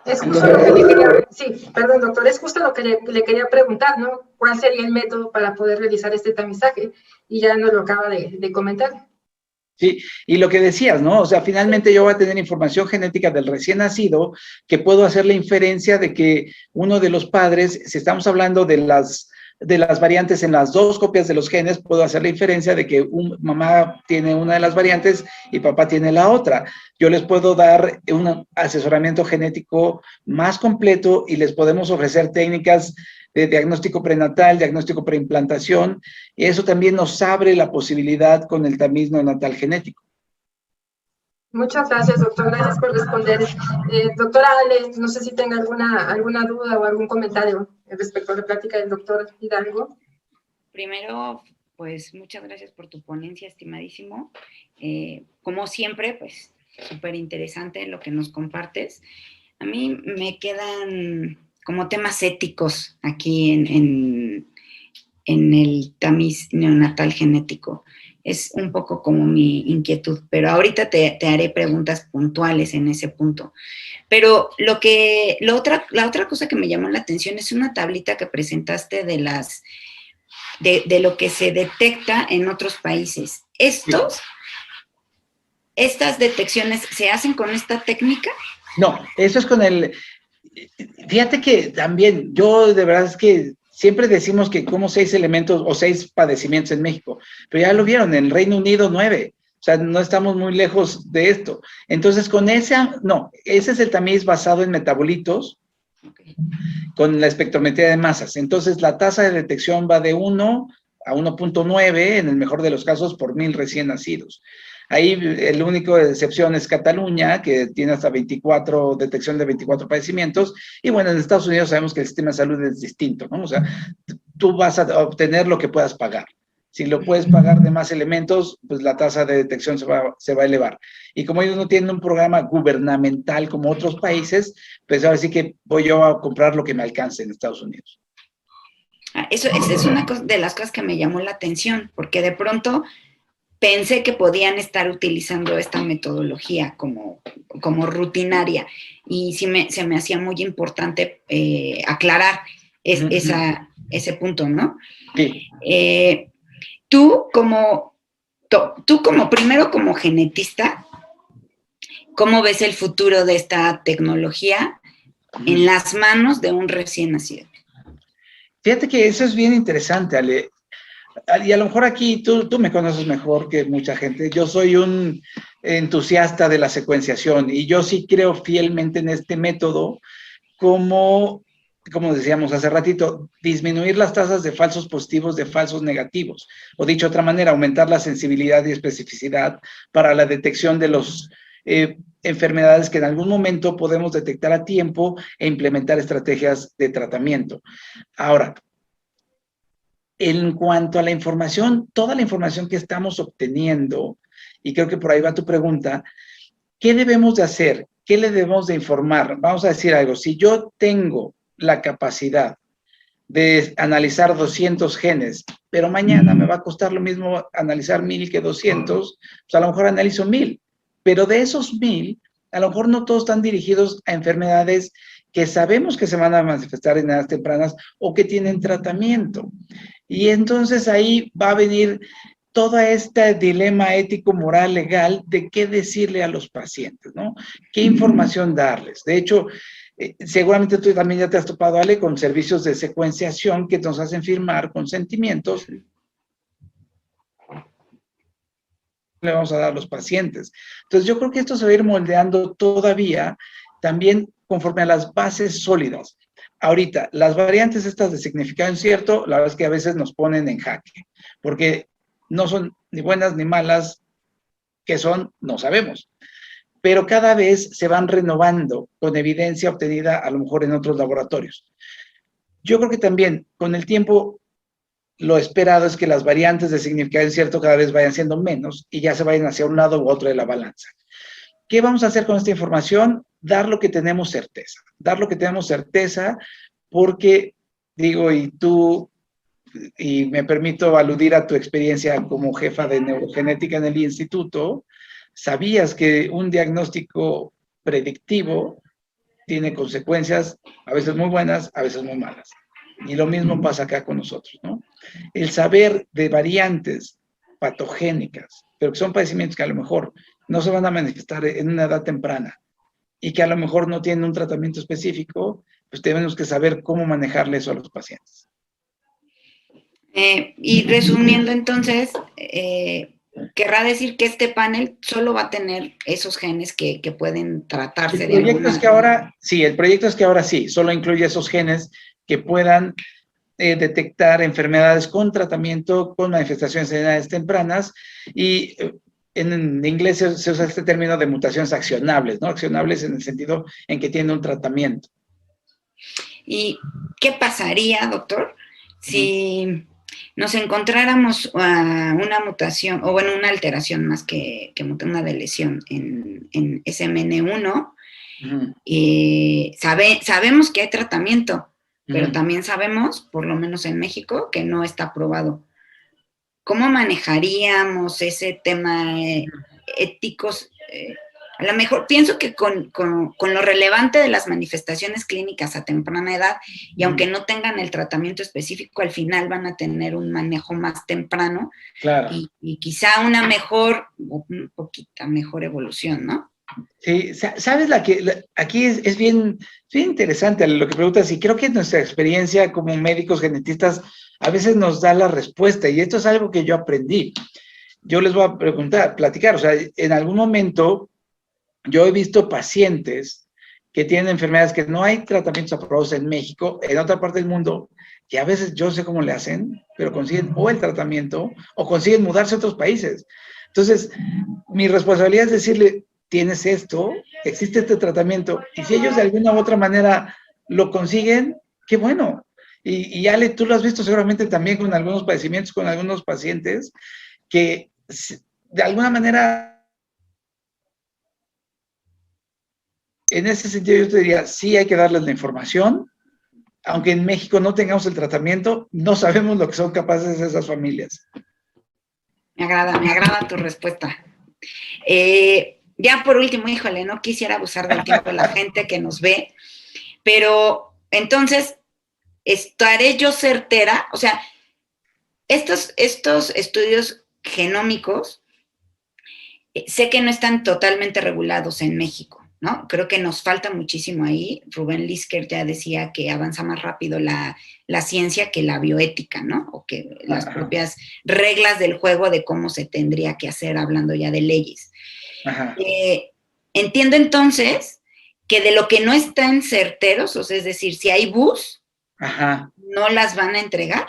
Es justo lo que le quería, sí, perdón, doctor, es justo lo que le quería preguntar, ¿no? ¿Cuál sería el método para poder realizar este tamizaje? Y ya nos lo acaba de comentar. Sí, y lo que decías, ¿no? O sea, finalmente yo voy a tener información genética del recién nacido que puedo hacer la inferencia de que uno de los padres, si estamos hablando de las variantes en las 2 copias de los genes, puedo hacer la inferencia de que mamá tiene una de las variantes y papá tiene la otra. Yo les puedo dar un asesoramiento genético más completo y les podemos ofrecer técnicas de diagnóstico prenatal, diagnóstico preimplantación, y eso también nos abre la posibilidad con el tamiz neonatal genético. Muchas gracias, doctor. Gracias por responder. Doctora Ale, no sé si tenga alguna duda o algún comentario respecto a la plática del doctor Hidalgo. Primero, pues muchas gracias por tu ponencia, estimadísimo. Como siempre, pues súper interesante lo que nos compartes. A mí me quedan como temas éticos aquí en el tamiz neonatal genético. Es un poco como mi inquietud, pero ahorita te haré preguntas puntuales en ese punto. Pero la otra cosa que me llamó la atención es una tablita que presentaste de lo que se detecta en otros países. ¿Estas detecciones se hacen con esta técnica? No, eso es con el... Fíjate que también, yo de verdad es que siempre decimos que como 6 elementos o 6 padecimientos en México, pero ya lo vieron, en el Reino Unido 9, o sea, no estamos muy lejos de esto. Entonces, con esa, no, ese es el tamiz basado en metabolitos, con la espectrometría de masas. Entonces, la tasa de detección va de 1 a 1.9, en el mejor de los casos, por 1000 recién nacidos. Ahí el único excepción es Cataluña, que tiene hasta detección de 24 padecimientos. Y bueno, en Estados Unidos sabemos que el sistema de salud es distinto, ¿no? O sea, tú vas a obtener lo que puedas pagar. Si lo puedes pagar de más elementos, pues la tasa de detección se va a elevar. Y como ellos no tienen un programa gubernamental como otros países, pues ahora sí que voy yo a comprar lo que me alcance en Estados Unidos. Esa es una de las cosas que me llamó la atención, porque de pronto pensé que podían estar utilizando esta metodología como rutinaria, y sí se me hacía muy importante aclarar ese punto, ¿no? Sí. Tú como primero como genetista, ¿cómo ves el futuro de esta tecnología en las manos de un recién nacido? Fíjate que eso es bien interesante, Ale. Y a lo mejor aquí tú me conoces mejor que mucha gente. Yo soy un entusiasta de la secuenciación y yo sí creo fielmente en este método como decíamos hace ratito, disminuir las tasas de falsos positivos, de falsos negativos. O dicho de otra manera, aumentar la sensibilidad y especificidad para la detección de las enfermedades que en algún momento podemos detectar a tiempo e implementar estrategias de tratamiento. Ahora, en cuanto a la información, toda la información que estamos obteniendo, y creo que por ahí va tu pregunta, ¿qué debemos de hacer? ¿Qué le debemos de informar? Vamos a decir algo, si yo tengo la capacidad de analizar 200 genes, pero mañana me va a costar lo mismo analizar 1000 que 200, pues a lo mejor analizo 1000, pero de esos 1000, a lo mejor no todos están dirigidos a enfermedades que sabemos que se van a manifestar en edades tempranas o que tienen tratamiento. Y entonces ahí va a venir todo este dilema ético, moral, legal de qué decirle a los pacientes, ¿no? ¿Qué información darles? De hecho, seguramente tú también ya te has topado, Ale, con servicios de secuenciación que nos hacen firmar consentimientos. Le vamos a dar a los pacientes. Entonces, yo creo que esto se va a ir moldeando todavía también conforme a las bases sólidas. Ahorita, las variantes estas de significado incierto, la verdad es que a veces nos ponen en jaque, porque no son ni buenas ni malas, ¿qué son? No sabemos. Pero cada vez se van renovando con evidencia obtenida a lo mejor en otros laboratorios. Yo creo que también con el tiempo lo esperado es que las variantes de significado incierto cada vez vayan siendo menos y ya se vayan hacia un lado u otro de la balanza. ¿Qué vamos a hacer con esta información? Dar lo que tenemos certeza. Dar lo que tenemos certeza porque, digo, y me permito aludir a tu experiencia como jefa de neurogenética en el instituto, sabías que un diagnóstico predictivo tiene consecuencias a veces muy buenas, a veces muy malas. Y lo mismo pasa acá con nosotros, ¿no? El saber de variantes patogénicas, pero que son padecimientos que a lo mejor no se van a manifestar en una edad temprana y que a lo mejor no tienen un tratamiento específico, pues tenemos que saber cómo manejarle eso a los pacientes. Y resumiendo entonces, querrá decir que este panel solo va a tener esos genes que pueden tratarse de alguna manera. El proyecto es que ahora sí, solo incluye esos genes que puedan detectar enfermedades con tratamiento, con manifestaciones en edades tempranas, y en inglés se usa este término de mutaciones accionables, ¿no? Accionables en el sentido en que tiene un tratamiento. ¿Y qué pasaría, doctor, si nos encontráramos una mutación, o bueno, una alteración más que una lesión en SMN1? Sabemos que hay tratamiento, pero también sabemos, por lo menos en México, que no está aprobado. ¿Cómo manejaríamos ese tema éticos? A lo mejor pienso que con lo relevante de las manifestaciones clínicas a temprana edad, y aunque no tengan el tratamiento específico, al final van a tener un manejo más temprano, claro, y quizá una poquita mejor evolución, ¿no? Sí, sabes, aquí es bien interesante lo que preguntas, y creo que nuestra experiencia como médicos genetistas a veces nos da la respuesta, y esto es algo que yo aprendí. Yo les voy a platicar, o sea, en algún momento yo he visto pacientes que tienen enfermedades que no hay tratamientos aprobados en México, en otra parte del mundo, que a veces yo sé cómo le hacen, pero consiguen o el tratamiento o consiguen mudarse a otros países. Entonces, mi responsabilidad es decirle, tienes esto, existe este tratamiento, y si ellos de alguna u otra manera lo consiguen, qué bueno. Y Ale, tú lo has visto seguramente también con algunos padecimientos, con algunos pacientes, que de alguna manera, en ese sentido yo te diría, sí hay que darles la información, aunque en México no tengamos el tratamiento, no sabemos lo que son capaces esas familias. Me agrada tu respuesta. Ya por último, híjole, no quisiera abusar del tiempo de la gente que nos ve, pero entonces, ¿estaré yo certera? O sea, estos estudios genómicos, sé que no están totalmente regulados en México, ¿no? Creo que nos falta muchísimo ahí. Rubén Lisker ya decía que avanza más rápido la ciencia que la bioética, ¿no? O que las propias reglas del juego de cómo se tendría que hacer, hablando ya de leyes. Entiendo entonces que de lo que no están certeros, o sea, es decir, si hay bus, no las van a entregar,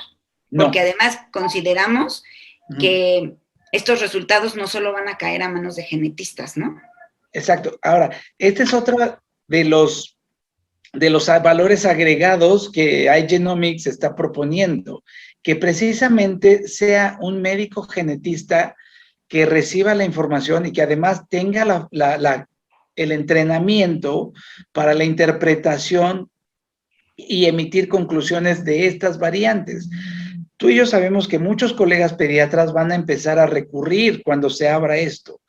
porque además consideramos que estos resultados no solo van a caer a manos de genetistas, ¿no? Exacto. Ahora, este es otro de los valores agregados que iGenomics está proponiendo, que precisamente sea un médico genetista que reciba la información y que además tenga el entrenamiento para la interpretación y emitir conclusiones de estas variantes. Tú y yo sabemos que muchos colegas pediatras van a empezar a recurrir cuando se abra esto.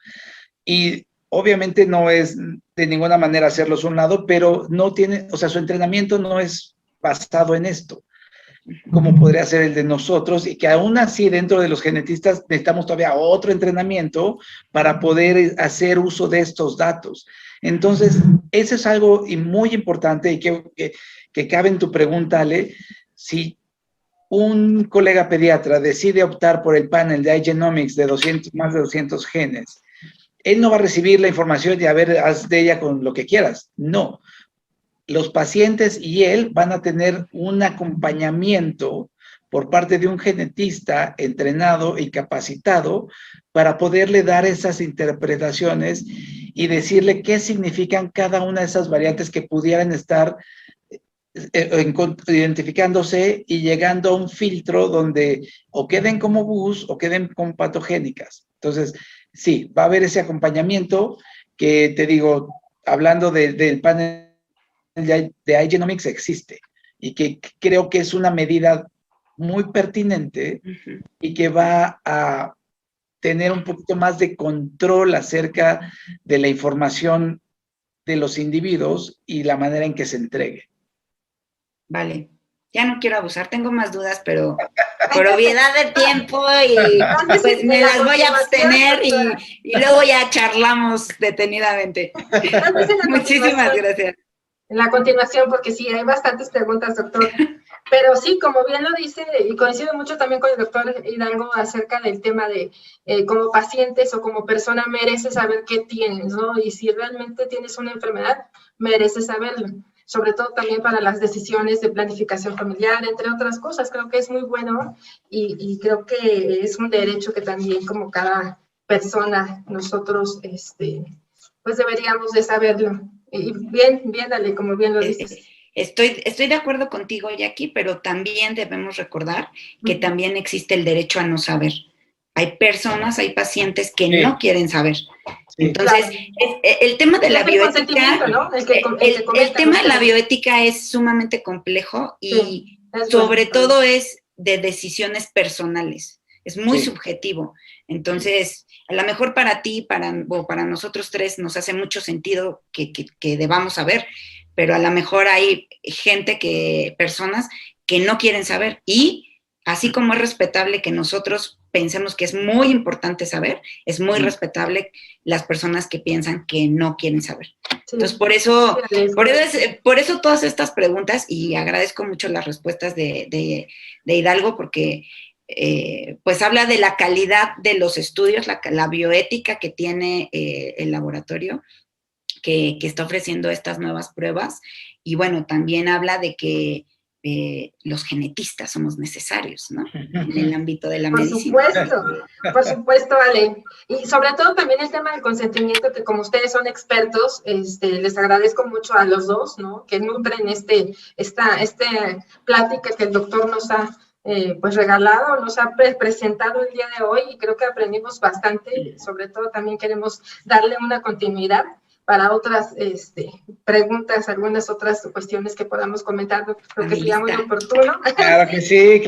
Y obviamente no es de ninguna manera hacerlos a un lado, pero no tiene, o sea, su entrenamiento no es basado en esto, como podría ser el de nosotros, y que aún así dentro de los genetistas necesitamos todavía otro entrenamiento para poder hacer uso de estos datos. Entonces, eso es algo muy importante y que cabe en tu pregunta, Ale. Si un colega pediatra decide optar por el panel de iGenomics de más de 200 genes, él no va a recibir la información y a ver, haz de ella con lo que quieras. No. Los pacientes y él van a tener un acompañamiento por parte de un genetista entrenado y capacitado para poderle dar esas interpretaciones y decirle qué significan cada una de esas variantes que pudieran estar identificándose y llegando a un filtro donde o queden como bus o queden como patogénicas. Entonces, sí, va a haber ese acompañamiento que te digo, hablando del panel de iGenomics, existe y que creo que es una medida muy pertinente y que va a tener un poquito más de control acerca de la información de los individuos y la manera en que se entregue. Vale, ya no quiero abusar, tengo más dudas, pero por obviedad de tiempo y pues me las voy a abstener y luego ya charlamos detenidamente. Muchísimas gracias. En la continuación, porque sí, hay bastantes preguntas, doctor. Pero sí, como bien lo dice, y coincido mucho también con el doctor Hidalgo acerca del tema de como pacientes o como persona mereces saber qué tienes, ¿no? Y si realmente tienes una enfermedad, mereces saberlo. Sobre todo también para las decisiones de planificación familiar, entre otras cosas. Creo que es muy bueno y creo que es un derecho que también como cada persona nosotros, pues deberíamos de saberlo. Y bien, Ale, como bien lo dices. Estoy de acuerdo contigo, Jackie, pero también debemos recordar que también existe el derecho a no saber. Hay personas, hay pacientes que no quieren saber. Entonces, el tema de la bioética, ¿no? El tema de la bioética es sumamente complejo y sobre todo es de decisiones personales. Es muy subjetivo. Entonces, a lo mejor para ti, o para nosotros tres, nos hace mucho sentido que debamos saber, pero a lo mejor hay personas que no quieren saber. Y así como es respetable que nosotros pensemos que es muy importante saber, es muy respetable las personas que piensan que no quieren saber. Entonces, por eso todas estas preguntas, y agradezco mucho las respuestas de Hidalgo, porque pues habla de la calidad de los estudios, la bioética que tiene el laboratorio, que está ofreciendo estas nuevas pruebas, y bueno, también habla de que los genetistas somos necesarios, ¿no? En el ámbito de la medicina. Por supuesto, Ale. Y sobre todo también el tema del consentimiento, que como ustedes son expertos, les agradezco mucho a los dos, ¿no? Que nutren esta plática que el doctor nos ha pues regalado, nos ha presentado el día de hoy, y creo que aprendimos bastante. Sobre todo también queremos darle una continuidad para otras preguntas, algunas otras cuestiones que podamos comentar, creo que sería muy oportuno. Claro que sí,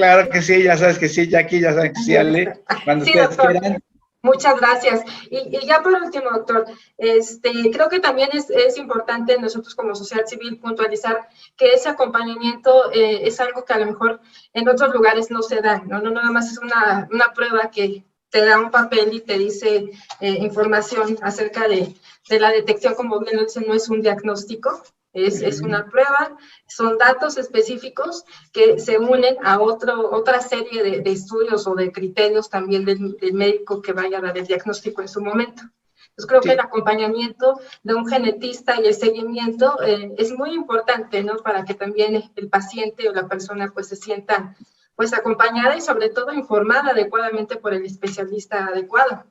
ya sabes que sí, Jackie, ya sabes que sí, Ale, cuando ustedes quieran. Muchas gracias. Y ya por último, doctor, creo que también es importante nosotros como sociedad civil puntualizar que ese acompañamiento es algo que a lo mejor en otros lugares no se da, no nada más es una prueba que te da un papel y te dice información acerca de la detección, como bien lo dicen, no es un diagnóstico, es una prueba, son datos específicos que se unen a otra serie de estudios o de criterios también del médico que vaya a dar el diagnóstico en su momento. Entonces creo que el acompañamiento de un genetista y el seguimiento es muy importante, ¿no? Para que también el paciente o la persona pues se sienta pues acompañada y sobre todo informada adecuadamente por el especialista adecuado,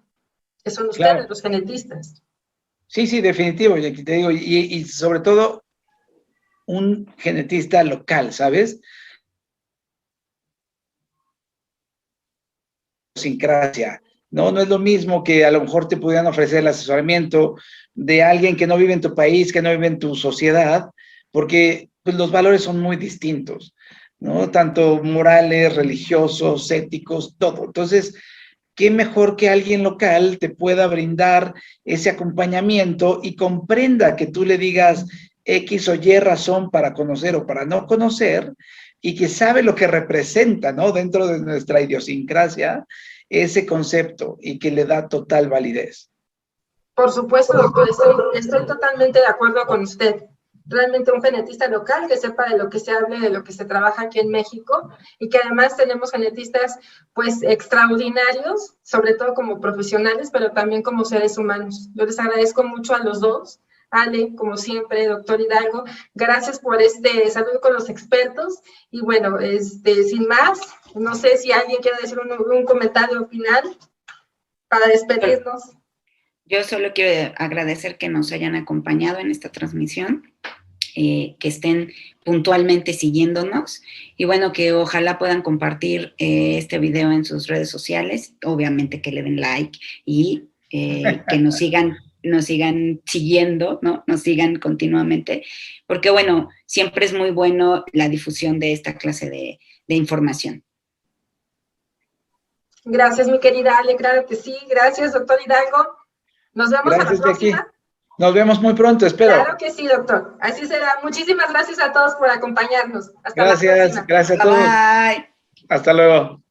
que son ustedes, los genetistas. Sí, definitivo, Jackie, te digo, y sobre todo un genetista local, ¿sabes? Idiosincrasia, ¿no? No es lo mismo que a lo mejor te pudieran ofrecer el asesoramiento de alguien que no vive en tu país, que no vive en tu sociedad, porque pues, los valores son muy distintos, ¿no? Tanto morales, religiosos, éticos, todo. Entonces, qué mejor que alguien local te pueda brindar ese acompañamiento y comprenda que tú le digas X o Y razón para conocer o para no conocer, y que sabe lo que representa, ¿no? Dentro de nuestra idiosincrasia, ese concepto, y que le da total validez. Por supuesto, doctor, estoy totalmente de acuerdo con usted. Realmente un genetista local que sepa de lo que se hable, de lo que se trabaja aquí en México, y que además tenemos genetistas pues extraordinarios, sobre todo como profesionales, pero también como seres humanos. Yo les agradezco mucho a los dos. Ale, como siempre, doctor Hidalgo, gracias por saludo con los expertos, y bueno, sin más, no sé si alguien quiere decir un comentario final para despedirnos. Yo solo quiero agradecer que nos hayan acompañado en esta transmisión, que estén puntualmente siguiéndonos, y bueno, que ojalá puedan compartir este video en sus redes sociales, obviamente que le den like y que nos sigan siguiendo, ¿no? Nos sigan continuamente, porque bueno, siempre es muy bueno la difusión de esta clase de información. Gracias, mi querida Ale, claro que sí. Gracias, doctor Hidalgo. Nos vemos a la próxima. Jackie. Nos vemos muy pronto, espero. Claro que sí, doctor. Así será. Muchísimas gracias a todos por acompañarnos. Hasta la próxima. Gracias a todos. Bye. Hasta luego.